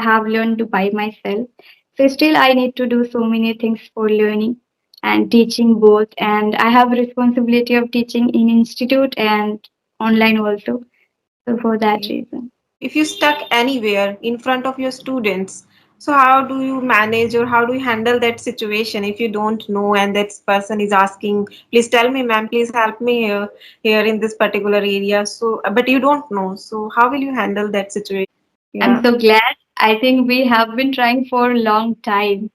have learned to by myself. So still I need to do so many things for learning and teaching both. And I have responsibility of teaching in institute and online also. So for that Okay. reason. If you stuck anywhere in front of your students, so how do you manage or how do you handle that situation if you don't know and that person is asking, please tell me, ma'am, please help me here in this particular area. So, but you don't know. So, how will you handle that situation? I'm Yeah. so glad. I think we have been trying for a long time.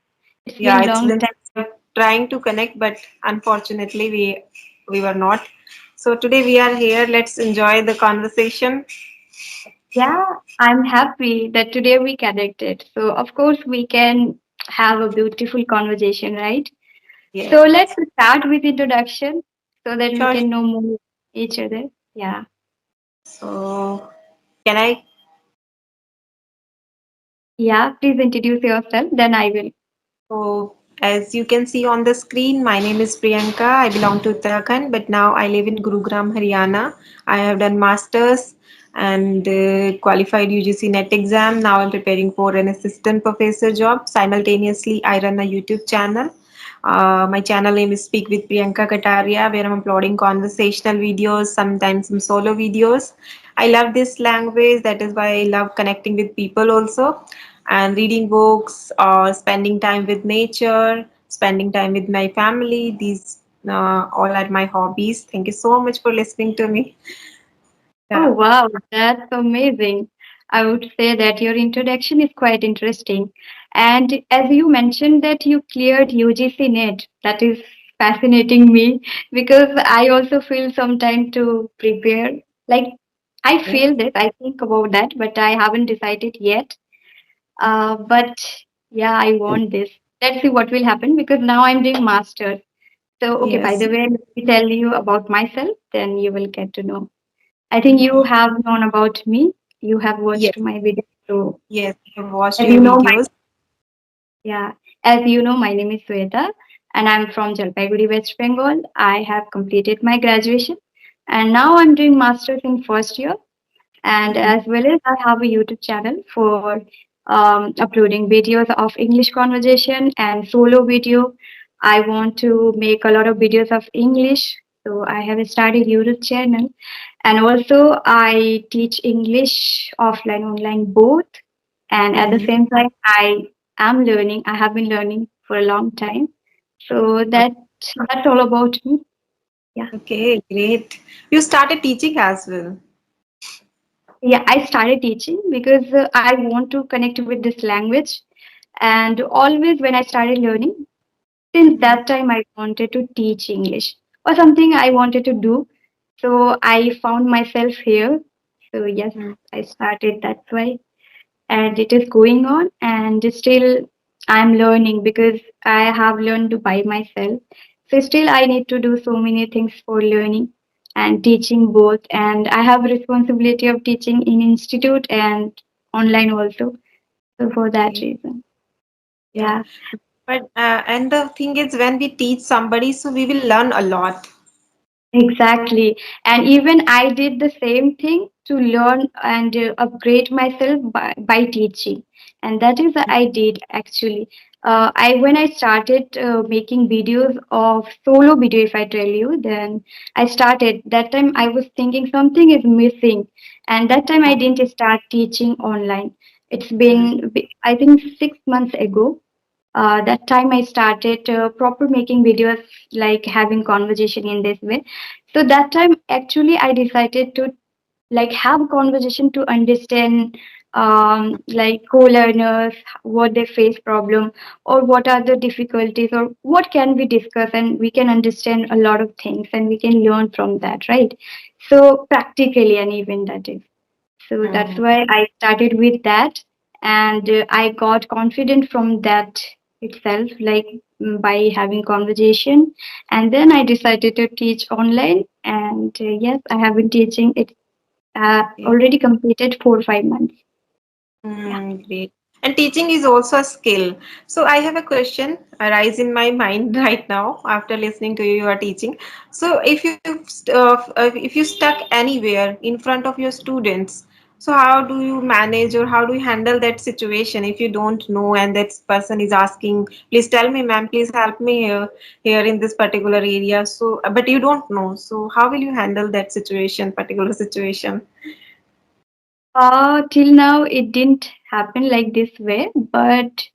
It's Yeah, been it's long been time. trying to connect, but unfortunately we were not. So today we are here. Let's enjoy the conversation. Yeah, I'm happy that today we connected. So of course we can have a beautiful conversation, right? So let's Yes. start with introduction so that we Sure. can know more each other. Yeah. So can I? Yeah, please introduce yourself, then I will. So as you can see on the screen, my name is Priyanka. I belong to Uttarakhand, but now I live in Gurugram, Haryana. I have done masters and qualified UGC NET exam. Now I'm preparing for an assistant professor job. Simultaneously, I run a YouTube channel. My channel name is Speak with Priyanka Katariya, where I'm uploading conversational videos, sometimes some solo videos. I love this language. That is why I love connecting with people also and reading books or spending time with nature, spending time with my family. These all are my hobbies. Thank you so much for listening to me. Oh, Yeah. wow, that's amazing. I would say that your introduction is quite interesting. And as you mentioned that you cleared UGC NET, that is fascinating me because I also feel some time to prepare. Like I Yes. feel this, I think about that, but I haven't decided yet. But yeah, I want this. Let's see what will happen because now I'm doing master. So, okay, by Yes. the way, let me tell you about myself, then you will get to know. I think you have known about me. You have Yes. watched my video. So, Yes. I have watched as your you know, videos. yeah, as you know, my name is Sweta, and I'm from Jalpaiguri, West Bengal. I have completed my graduation, and now I'm doing masters in first year. And Mhm. as well as I have a YouTube channel for uploading videos of English conversation and solo video. I want to make a lot of videos of English, so I have started YouTube channel, and also I teach English offline, online both. And at the Mhm. same time, I am learning. I have been learning for a long time. So that's all about me. Yeah. Okay, great. You started teaching as well. Yeah, I started teaching because I want to connect with this language. And always when I started learning, since Mhm. that time I wanted to teach English or something I wanted to do. So I found myself here. So yes, Mhm. I started that way. And it is going on. And still I'm learning because I have learned to by myself. So still I need to do so many things for learning and teaching both. And I have responsibility of teaching in institute and online also. So for that Okay. reason. Yeah. Yeah. But and the thing is, when we teach somebody, so we will learn a lot. Exactly. And even I did the same thing to learn and upgrade myself by teaching. And that is what I did actually. I when I started making videos of solo video, if I tell you, then I started. That time I was thinking something is missing, and that time I didn't start teaching online. It's Mhm. been I think 6 months ago. That time I started proper making videos like having conversation in this way. So that time actually I decided to like have a conversation to understand like co-learners what they face problem or what are the difficulties or what can we discuss and we can understand a lot of things and we can learn from that, right? So practically and even that is so that's Mhm. why I started with that, and I got confident from that itself, like by having conversation. And then I decided to teach online, and yes, I have been teaching it Okay. already completed 4 or 5 months. Yeah. Great. And teaching is also a skill. So I have a question arise in my mind right now after listening to you, you are teaching. So if you stuck anywhere in front of your students, So how do you manage or how do you handle that situation if you don't know and that person is asking, please tell me, ma'am, please help me here in this particular area. So, but you don't know. So how will you handle that situation, particular situation? Till now, it didn't happen like this way, but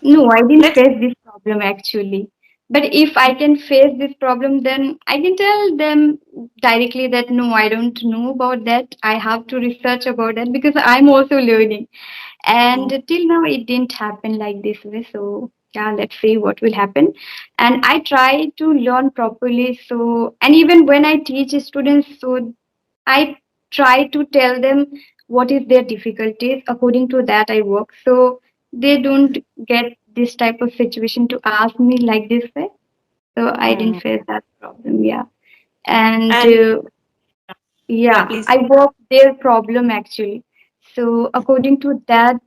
no, I didn't Let's. face this problem actually. But if I can face this problem, then I can tell them directly that no, I don't know about that. I have to research about that because I'm also learning. And Mm, till now, it didn't happen like this way. So, yeah, let's see what will happen. And I try to learn properly. So, and even when I teach students, so I try to tell them what is their difficulties. According to that, I work. So they don't get this type of situation to ask me like this way. So I didn't mm. face that problem. Yeah. And And yeah, yeah, please. I work their problem actually. So according to that,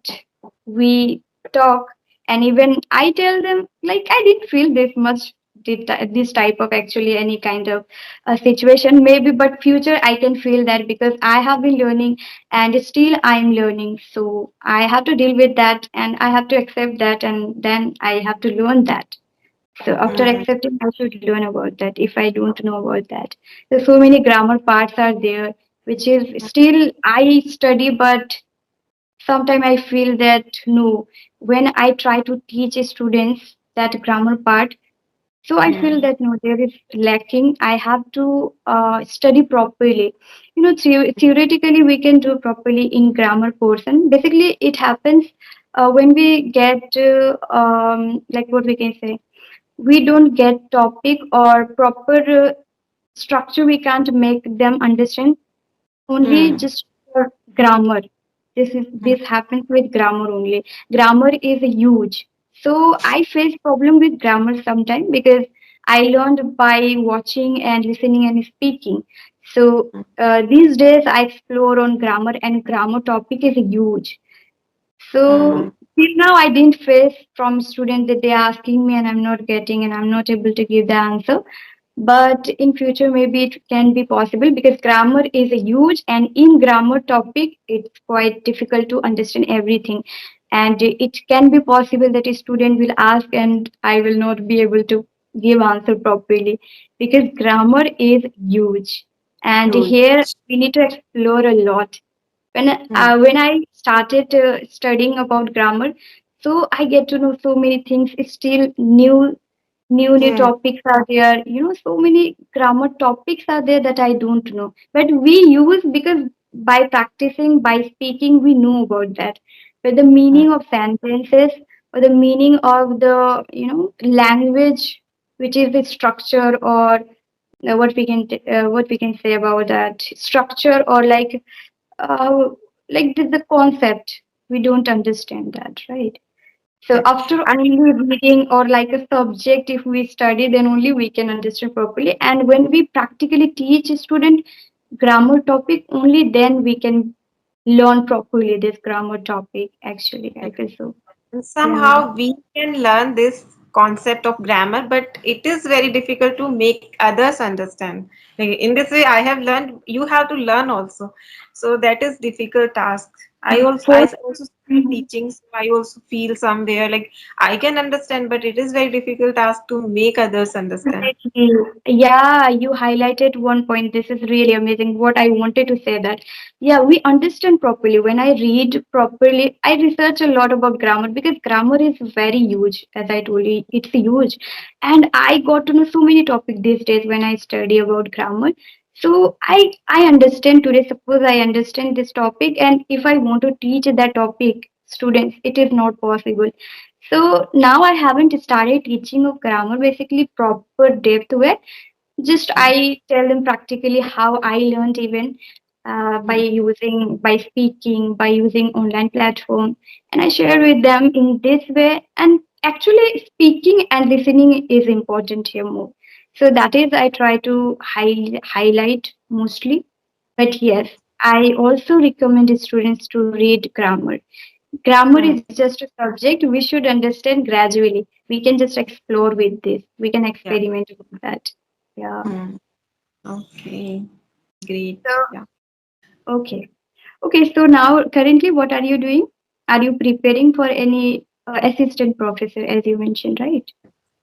we talk, and even I tell them like I didn't feel this much this type of actually any kind of situation maybe, but future I can feel that because I have been learning and still I'm learning. So I have to deal with that and I have to accept that and then I have to learn that. So after Mm, accepting, I should learn about that if I don't know about that. So many grammar parts are there, which is still I study, but sometimes I feel that no, when I try to teach students that grammar part, so I feel mm, that no, there is lacking. I have to study properly. You know, theoretically we can do properly in grammar portion. Basically, it happens when we get like what we can say, we don't get topic or proper structure, we can't make them understand only mm, just for grammar. mm, This happens with grammar only. Grammar is huge, so I face problem with grammar sometimes because I learned by watching and listening and speaking. So these days I explore on grammar, and grammar topic is huge. mm, So till now, I didn't face from students that they are asking me and I'm not getting and I'm not able to give the answer. But in future, maybe it can be possible because grammar is a huge, and in grammar topic, it's quite difficult to understand everything. And it can be possible that a student will ask and I will not be able to give answer properly because grammar is huge. And huge. here we need to explore a lot Mm, when I started studying about grammar, so I get to know so many things. It's still new mm, topics are there. You know, so many grammar topics are there that I don't know. But we use because by practicing, by speaking, we know about that. But the mm, meaning of sentences or the meaning of the language, which is the structure or what we can say about that structure or uh, like the concept we don't understand that, right? So mm. after And only reading or like a subject if we study, then only we can understand properly, and when we practically teach a student grammar topic, only then we can learn properly this grammar topic actually, I feel so. And Yeah. somehow we can learn this concept of grammar, but it is very difficult to make others understand. Like in this way, I have learned. You have to learn also, so that is difficult task. I First, also study teaching, so I also feel somewhere like I can understand, but it is very difficult task to make others understand. definitely. Yeah, you highlighted one point. This is really amazing. What I wanted to say that, yeah, we understand properly. When I read properly, I research a lot about grammar because grammar is very huge. As I told you, it's huge. And I got to know so many topics these days when I study about grammar. So I understand today. Suppose I understand this topic, and if I want to teach that topic students, it is not possible. So now I haven't started teaching of grammar basically proper depth way. Just Mm, I tell them practically how I learned even mm, by speaking, by using online platform, and I share with them in this way. And actually, speaking and listening is important here more. So that is I try to highlight mostly. But yes, I also recommend students to read grammar. Grammar mm, is just a subject we should understand gradually. We can just explore with this. We can yeah. experiment with that. Yeah. Mm, okay. Great. So, Yeah. okay. Okay, so now currently, what are you doing? Are you preparing for any assistant professor, as you mentioned, right?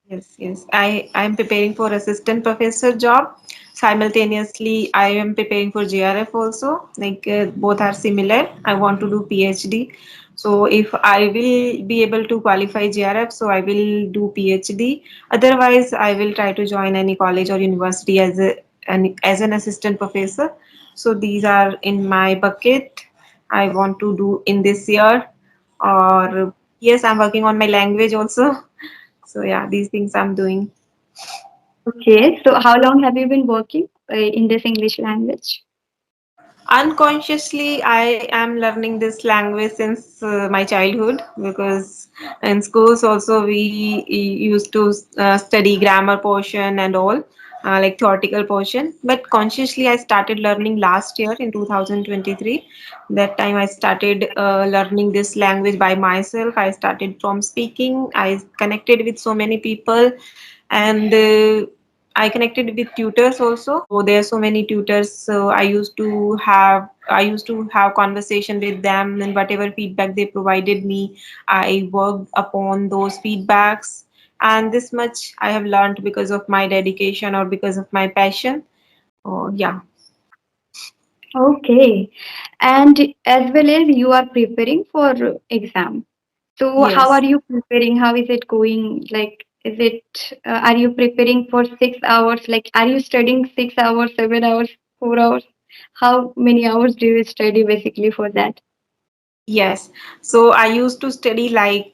Yes. I am preparing for assistant professor job. Simultaneously, I am preparing for JRF also. Like both are similar. I want to do PhD. So if I will be able to qualify JRF, so I will do PhD. Otherwise, I will try to join any college or university as an assistant professor. So these are in my bucket. I want to do in this year. Or yes, I'm working on my language also. So yeah, these things I'm doing. Okay, so how long have you been working in this English language? Unconsciously, I am learning this language since my childhood because in schools also we used to study grammar portion and all, like theoretical portion. But consciously, I started learning last year in 2023. That time I started learning this language by myself. I started from speaking. I connected with so many people, and I connected with tutors also. So there are so many tutors. So I used to have conversation with them, and whatever feedback they provided me, I worked upon those feedbacks. And this much I have learned because of my dedication or because of my passion. Oh yeah. Okay, and as well as you are preparing for exam. So how Yes. are you preparing? How is it going? Like, is it, are you preparing for 6 hours? Like, are you studying 6 hours, 7 hours, 4 hours? How many hours do you study basically for that? Yes. So I used to study like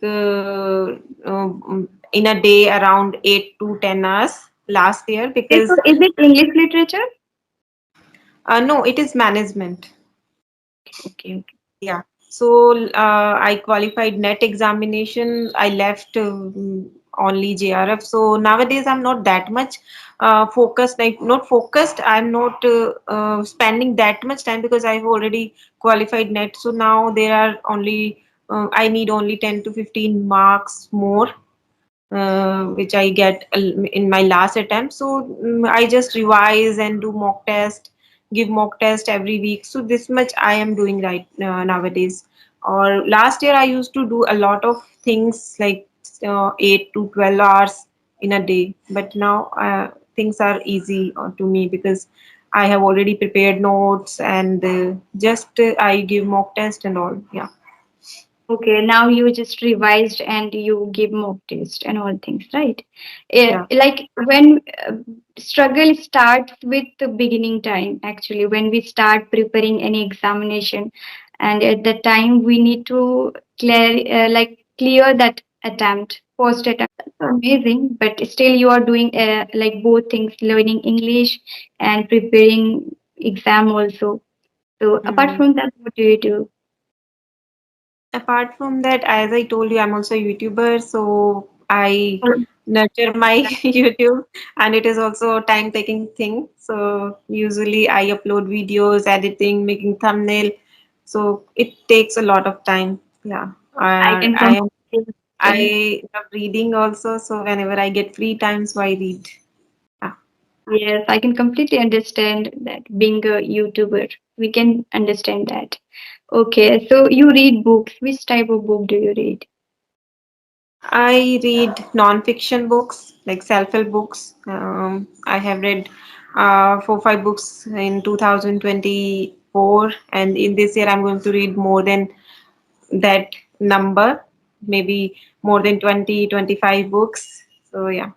in a day around 8 to 10 hours last year Okay, so because is it English literature? no, it is management. Okay. Yeah. So I qualified net examination. I left only JRF. So nowadays I'm not that much focused. Like not focused. I'm not spending that much time because I've already qualified net. So now there are only I need only 10 to 15 marks more which I get in my last attempt. So I just revise and do mock test, give mock test every week. So this much I am doing right nowadays. Or last year I used to do a lot of things like 8 to 12 hours in a day. But now things are easy to me because I have already prepared notes and just I give mock test and all. Yeah. Okay, now you just revised and you give mock test and all things, right? Yeah. Like when struggle starts with the beginning time, actually, when we start preparing any examination, and at the time we need to clear that attempt, first attempt. That's amazing, but still you are doing like both things, learning English and preparing exam also. So apart Hmm. from that, what do you do? Apart from that, as I told you, I'm also a YouTuber, so I nurture my YouTube, and it is also a time-taking thing. So usually I upload videos, editing, making thumbnail, so it takes a lot of time. Yeah, I can understand. I love reading also, so whenever I get free time, so I read. Yeah. Yes, I can completely understand that being a YouTuber. We can understand that. Okay, so you read books. Which type of book do you read? I read non-fiction books, like self-help books. I have read 4 5 books in 2024, and in this year I'm going to read more than that number, maybe more than 20 25 books. So yeah.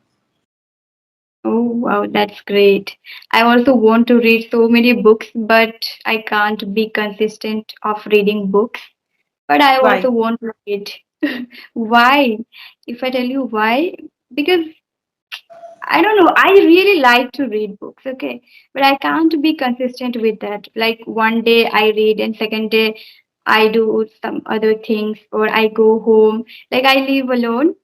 Oh, wow, that's great. I also want to read so many books, but I can't be consistent of reading books. But I Why? also want to read. Why? If I tell you why, because I don't know. I really like to read books, okay, but I can't be consistent with that. Like one day I read, and second day I do some other things, or I go home. Like I live alone,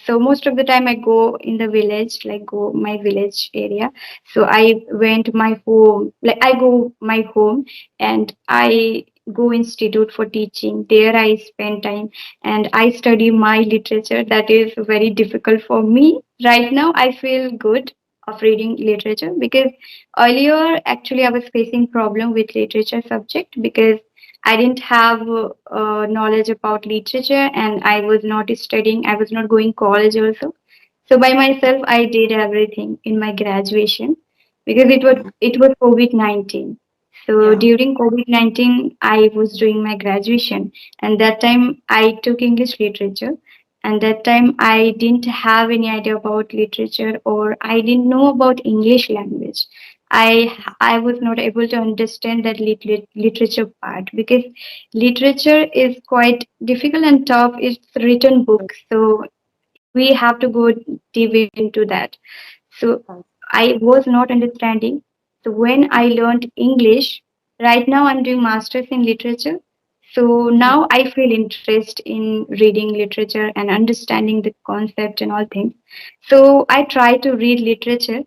so most of the time I go in the village, like go my village area. So I went my home, like I go my home, and I go institute for teaching. There I spend time and I study my literature. That is very difficult for me. Right now, I feel good. of reading literature, because earlier actually I was facing problem with literature subject because I didn't have knowledge about literature, and I was not studying, I was not going college also. So by myself I did everything in my graduation because it was COVID-19. So Yeah. during COVID-19 I was doing my graduation, and that time I took English literature, and that time I didn't have any idea about literature, or I didn't know about English language. I was not able to understand that literature part, because literature is quite difficult and tough. It's written book, so we have to go deep into that. So I was not understanding. So when I learned English, right now I'm doing masters in literature. So now I feel interest in reading literature and understanding the concept and all things. So I try to read literature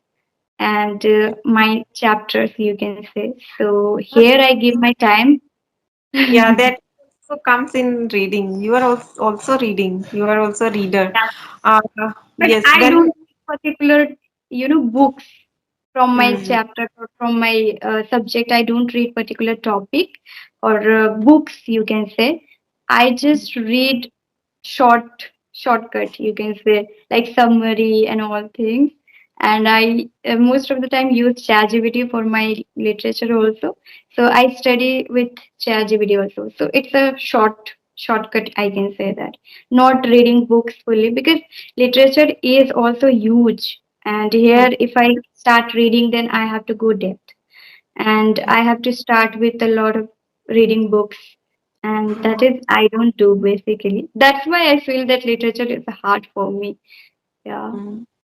and my chapters, you can say. So here I give my time. Yeah, that also comes in reading. You are also reading. You are also a reader. Uh, But yes, I when don't read particular, books from my mm, chapter or from my subject. I don't read particular topic or books, you can say. I just read shortcut, you can say, like summary and all things. And I most of the time use ChatGPT for my literature also. So I study with ChatGPT also. So it's a shortcut, I can say that. Not reading books fully, because literature is also huge. And here, if I start reading, then I have to go depth, and I have to start with a lot of reading books, and that is I don't do basically. That's why I feel that literature is hard for me. Yeah,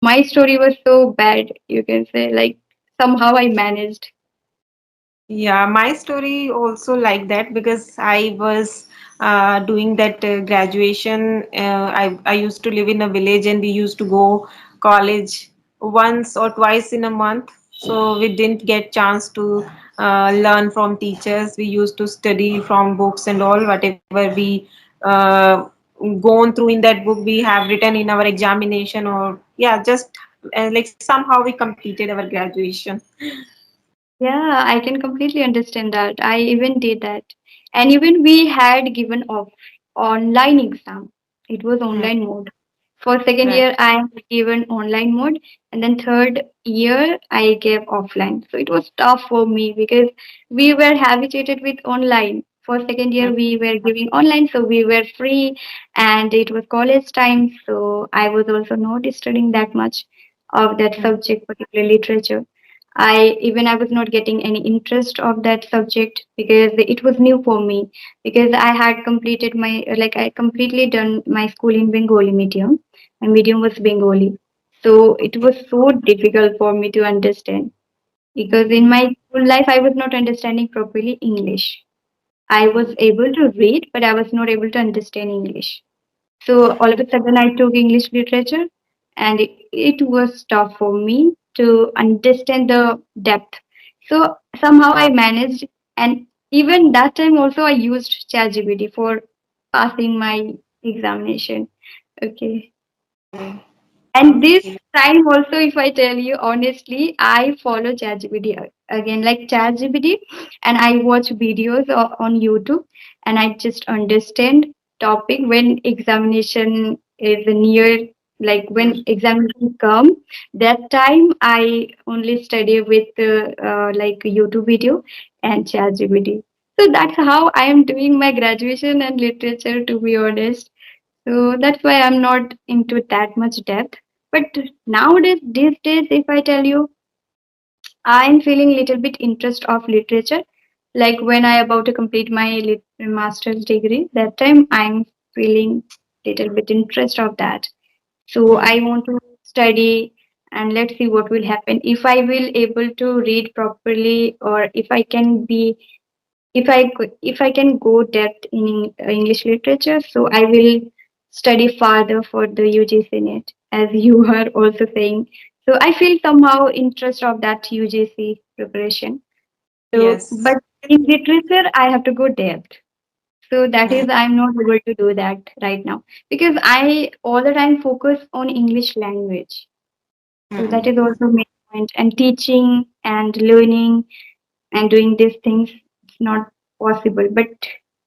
my story was so bad, you can say, like somehow I managed. yeah, my story also like that because I was doing that graduation. I used to live in a village and we used to go college once or twice in a month. So we didn't get chance to learn from teachers. We used to study from books and all whatever we uh, gone through in that book we have written in our examination, or yeah, just like somehow we completed our graduation. Yeah, I can completely understand that. I even did that. And even we had given off online exam. It was Hmm, online mode. For second right. year, I had given online mode, and then third year, I gave offline. So it was tough for me because we were habituated with online. For second year, we were giving online, so we were free, and it was college time. So I was also not studying that much of that Hmm, subject, particularly literature. I was not getting any interest of that subject because it was new for me, because I had completed my like I completely done my school in Bengali medium. My medium was Bengali. So it was so difficult for me to understand, because in hmm, my school life I was not understanding properly English. I was able to read, but I was not able to understand English. So all of a sudden, I took English literature, and it was tough for me to understand the depth. So somehow I managed, and even that time also I used ChatGPT for passing my examination. Okay. And this okay. time also, if I tell you honestly, I follow ChatGPT again, like ChatGPT, and I watch videos on YouTube, and I just understand topic when examination is near, like when examination come. That time I only study with like YouTube video and ChatGPT. So that's how I am doing my graduation and literature, to be honest. So that's why I'm not into that much depth. But nowadays, these days, if I tell you, I'm feeling little bit interest of literature. Like when I about to complete my master's degree, that time I'm feeling little bit interest of that. So Hmm, I want to study, and let's see what will happen if I will able to read properly, or if I can be, if I can go depth in English literature, so I will study farther for the UGC net, as you are also saying. So I feel somehow interest of that UGC preparation. So, yes. but in literature, I have to go depth. So that Hmm, is, I'm not able to do that right now, because I all the time focus on English language. So hmm. that is also me. And teaching and learning and doing these things, it's not possible. But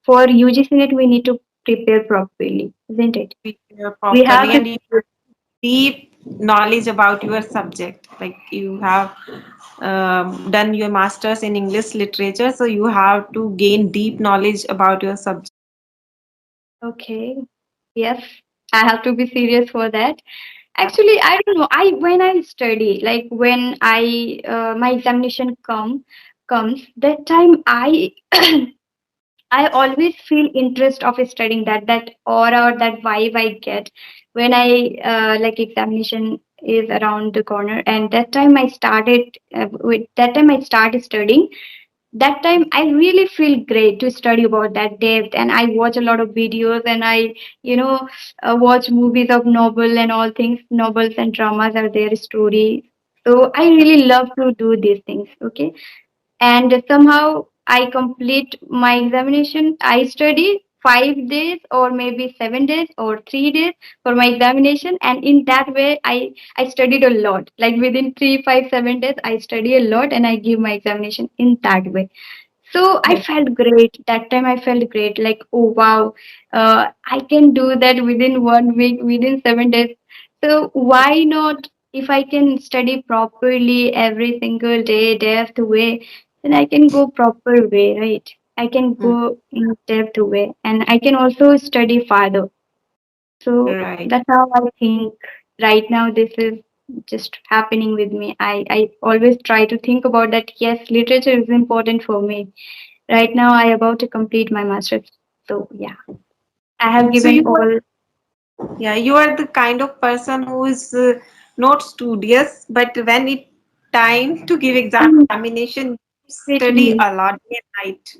for UGC net, we need to prepare properly, isn't it? We have Properly, to. and you have deep knowledge about your subject. Like you have done your masters in English literature, so you have to gain deep knowledge about your subject. Okay, yes, I have to be serious for that. Actually, I don't know. I when I study, like when I my examination comes, that time I I always feel interest of studying that aura or that vibe I get when I like examination is around the corner, and that time I started with that time I started studying. That time I really feel great to study about that depth, and I watch a lot of videos, and I watch movies of novel and all things. Novels and dramas are their story, so I really love to do these things. Okay, and somehow I complete my examination. I study 5 days or maybe 7 days or 3 days for my examination, and in that way, I studied a lot. Like within 3, 5, 7 days, I study a lot, and I give my examination in that way. So I Yes. felt great. That time I felt great. Like, oh wow, I can do that within 1 week, within 7 days. So why not? If I can study properly every single day, depth way, then I can go proper way, right? I can Mm. go in depth way, and I can also study farther. So Right. that's how I think right now this is just happening with me. I always try to think about that. Yes, literature is important for me. Right now, I about to complete my master's. So yeah, I have So given all. yeah, you are the kind of person who is not studious, but when it time to give Mm, examination, you study a exactly. lot day and night.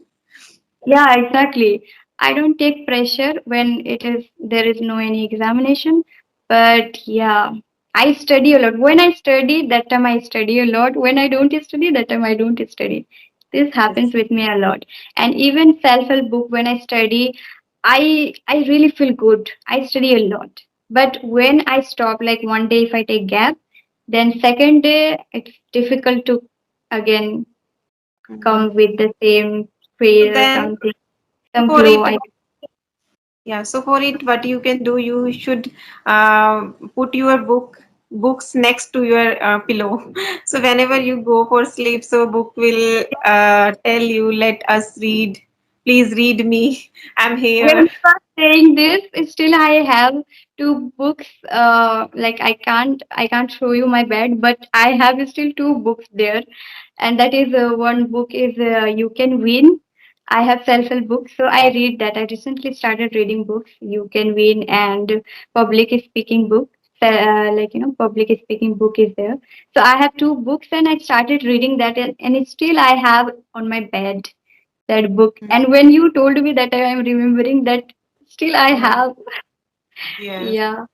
Yeah, exactly. I don't take pressure when it is there is no any examination, but yeah, I study a lot. When I study, that time I study a lot. When I don't study, that time I don't study. This Yes. happens with me a lot. And even self-help book, when I study, I really feel good. I study a lot. But when I stop, like one day if I take gap, then second day it's difficult to again Mhm. come with the same So phrase or then, something, so some for flow. it, yeah. So for it, what you can do, you should put your books next to your pillow. So whenever you go for sleep, so book will tell you, "Let us read. Please read me. I'm When here." you are saying this, still I have two books. Like I can't show you my bed, but I have still two books there, and that is one book is You Can Win. I have self-help books, so I read that. I recently started reading books, You Can Win and public speaking book. Public speaking book is there. So I have two books, and I started reading that, and it's still I have on my bed that book. Mm. And when you told me that, I am remembering that still I Yeah. have. Yes. Yeah.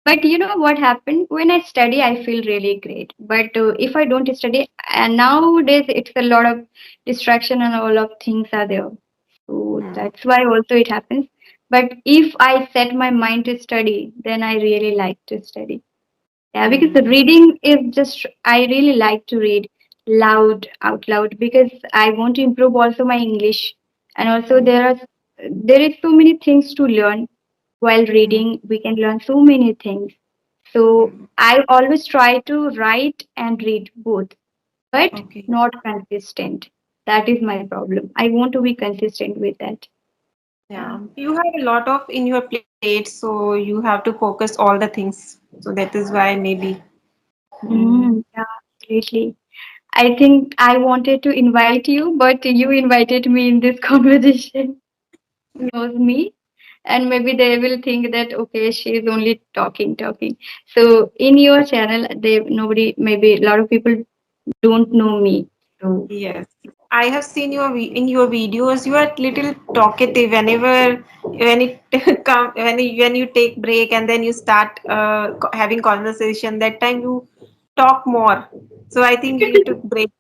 But you know what happened? When I study, I feel really great. But if I don't study, and nowadays it's a lot of distraction and all of things are there. So Mm. that's why also it happens. But if I set my mind to study, then I really like to study. Yeah, because the Mm. reading is just, I really like to read loud, out loud, because I want to improve also my English. And also Mm. there is so many things to learn while Mm. reading. We can learn so many things. So Mm. I always try to write and read both, but Okay. not consistent. That is my problem. I want to be consistent with that. Yeah. Yeah, you have a lot of in your plate, so you have to focus all the things. So that is why maybe. Mm. Yeah, absolutely. I think I wanted to invite you, but you invited me in this conversation. Knows me, and maybe they will think that okay, she's only talking. So in your channel, they nobody, maybe a lot of people don't know me. So Yes, I have seen your in your videos. You are little talkative whenever when it come when you take break and then you start having conversation. That time you talk more. So I think you took break.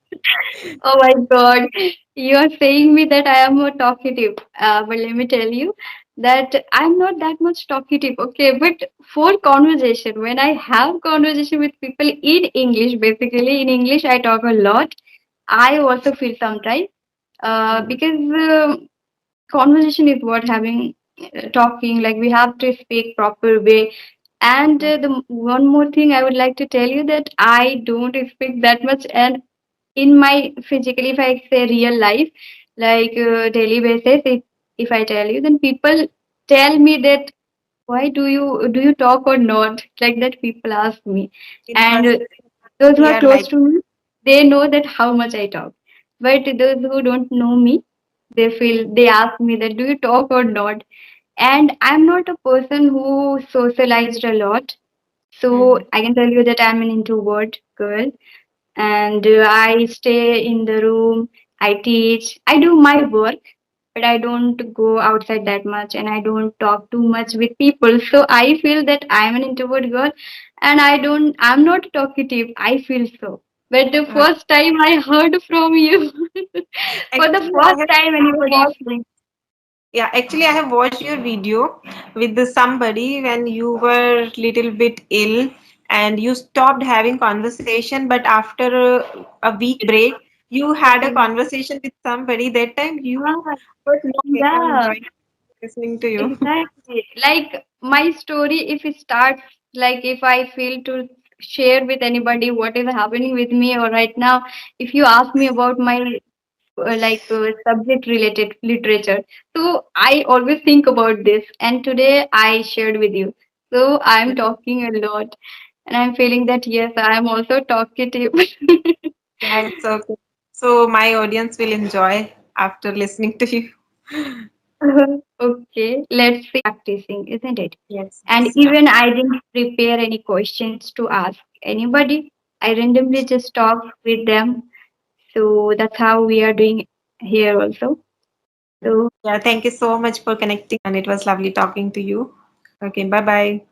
oh my God, you are saying me that I am more talkative. But let me tell you. that I'm not that much talkative, okay, but for conversation, when I have conversation with people in English, basically in English, I talk a lot. I also feel sometimes Mm, because conversation is what having talking, like we have to speak proper way. And mm, the one more thing I would like to tell you that I don't speak that much, and in my physically, if I say real life, like daily basis, if I tell you, then people tell me that why do you talk or not, like that people ask me. in And first those who we are are close like, to me, they know that how much I talk. But those who don't know me, they ask me that do you talk or not. And I'm not a person who socialized a lot, so mm, I can tell you that I'm an introvert girl. And I stay in the room, I teach, I do my work, but I don't go outside that much and I don't talk too much with people. So I feel that I'm an introvert girl and I'm not talkative. I feel so. But the uh, first time I heard from you, for the actually first time anybody is saying, yeah, actually, I have watched your video with somebody when you were little bit ill and you stopped having conversation, but after a week break, you had a conversation with somebody. That time you ah, were not yeah, enjoying listening to you. exactly. Like my story, if it starts, like if I feel to share with anybody what is happening with me or right now, if you ask me about my subject related literature, so I always think about this, and today I shared with you. So I'm talking a lot, and I'm feeling that yes, I'm also talkative. Yeah, it's okay. So my audience will enjoy after listening to you. Okay, let's see practicing, isn't it? Yes, And yes. even I didn't prepare any questions to ask anybody. I randomly just talked with them. So that's how we are doing here also. So Yeah, thank you so much for connecting, and it was lovely talking to you. Okay, bye bye.